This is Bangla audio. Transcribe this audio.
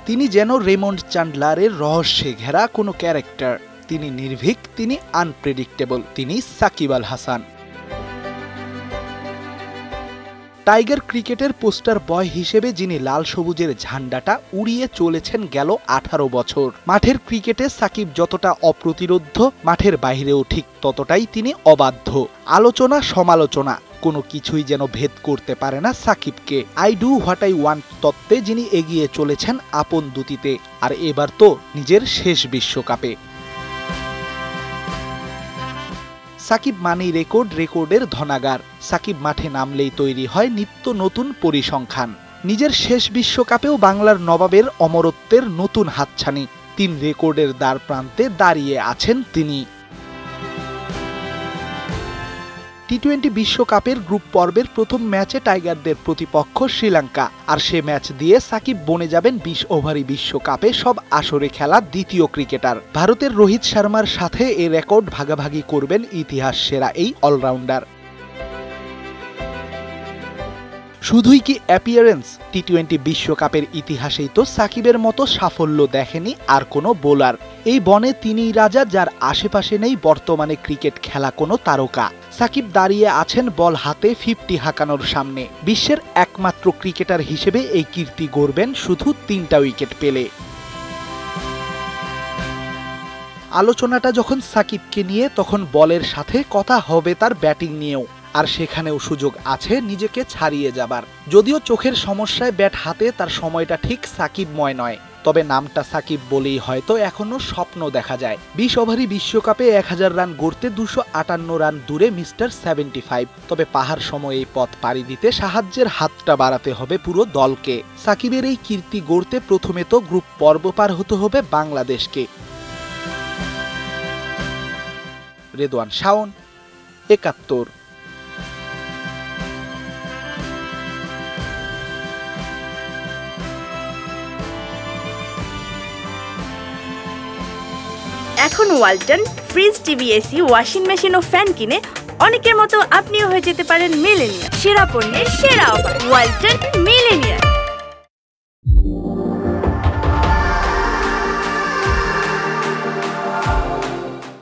তিনি যেন রেমন্ড চ্যান্ডলারের রহস্যে ঘেরা কোনো ক্যারেক্টার। তিনি নির্ভীক, তিনি আনপ্রেডিক্টেবল, তিনি সাকিব আল হাসান। টাইগার ক্রিকেটের পোস্টার বয় হিসেবে যিনি লাল সবুজের ঝান্ডাটা উড়িয়ে চলেছেন গেল 18 বছর। মাঠের ক্রিকেটে সাকিব যতটা অপ্রতিরোধ্য, মাঠের বাইরেও ঠিক ততটাই তিনি অবাধ্য। আলোচনা সমালোচনা কোনো কিছুই যেন ভেদ করতে পারে না সাকিবকে। I do what I want তত্ত্বে যিনি এগিয়ে চলেছেন আপন দুতিতে, আর এবার তো নিজের শেষ বিশ্বকাপে। সাকিব মানেই রেকর্ড, রেকর্ডের ধনাগার। সাকিব মাঠে নামলেই তৈরি হয় নিত্য নতুন পরিসংখ্যান। নিজের শেষ বিশ্বকাপেও বাংলার নবাবের অমরত্বের নতুন হাতছানি। 3 রেকর্ডের দ্বার প্রান্তে দাঁড়িয়ে আছেন তিনি। টি-20 বিশ্বকাপের গ্রুপ পর্বের প্রথম ম্যাচে টাইগারদের প্রতিপক্ষ শ্রীলঙ্কা, আর সে ম্যাচ দিয়ে সাকিব বনে যাবেন 20 ওভারি বিশ্বকাপে সব আসরে খেলা দ্বিতীয় ক্রিকেটার। ভারতের রোহিত শর্মার সাথে এ রেকর্ড ভাগাভাগি করবেন ইতিহাস সেরা এই অলরাউন্ডার। শুধুই কি অ্যাপিয়ারেন্স? টি-20 বিশ্বকাপের ইতিহাসেই তো সাকিবের মতো সাফল্য দেখেনি আর কোনো বোলার। এই বনে তিনিই রাজা, যার আশেপাশে নেই বর্তমানে ক্রিকেট খেলা কোনো তারকা। সাকিব দাঁড়িয়ে আছেন বল হাতে 50 হাঁকানোর সামনে। বিশ্বের একমাত্র ক্রিকেটার হিসেবে এই কীর্তি গড়বেন শুধু 3টা উইকেট পেলে। আলোচনাটা যখন সাকিবকে নিয়ে, তখন বলের সাথে কথা হবে তার ব্যাটিং নিয়েও, আর সেখানেও সুযোগ আছে নিজেকে ছাড়িয়ে যাবার। যদিও চোখের সমস্যায় ব্যাট হাতে তার সময়টা ঠিক সাকিবময় নয়, তবে নামটা সাকিব বলেই হয়তো এখনো স্বপ্ন দেখা যায়। 20 ওভারি বিশ্বকাপে 1000 রান গড়তে 258 রান দূরে মিস্টার 75। তবে পাহাড় সময় এই পথ পাড়ি দিতে সাহায্যের হাতটা বাড়াতে হবে পুরো দলকে। সাকিবের এই কীর্তি গড়তে প্রথমে তো গ্রুপ পর্ব পার হতে হবে বাংলাদেশকে। রেদওয়ান শাওন, 71। এখন Walton fridge, TV, AC, washing machine ও ফ্যান কিনে অনেকের মতো আপনিও হয়ে যেতে পারেন মিলেনিয়ার। সেরা পণ্যের সেরা অফার, ওয়ালটন মিলেনিয়ার।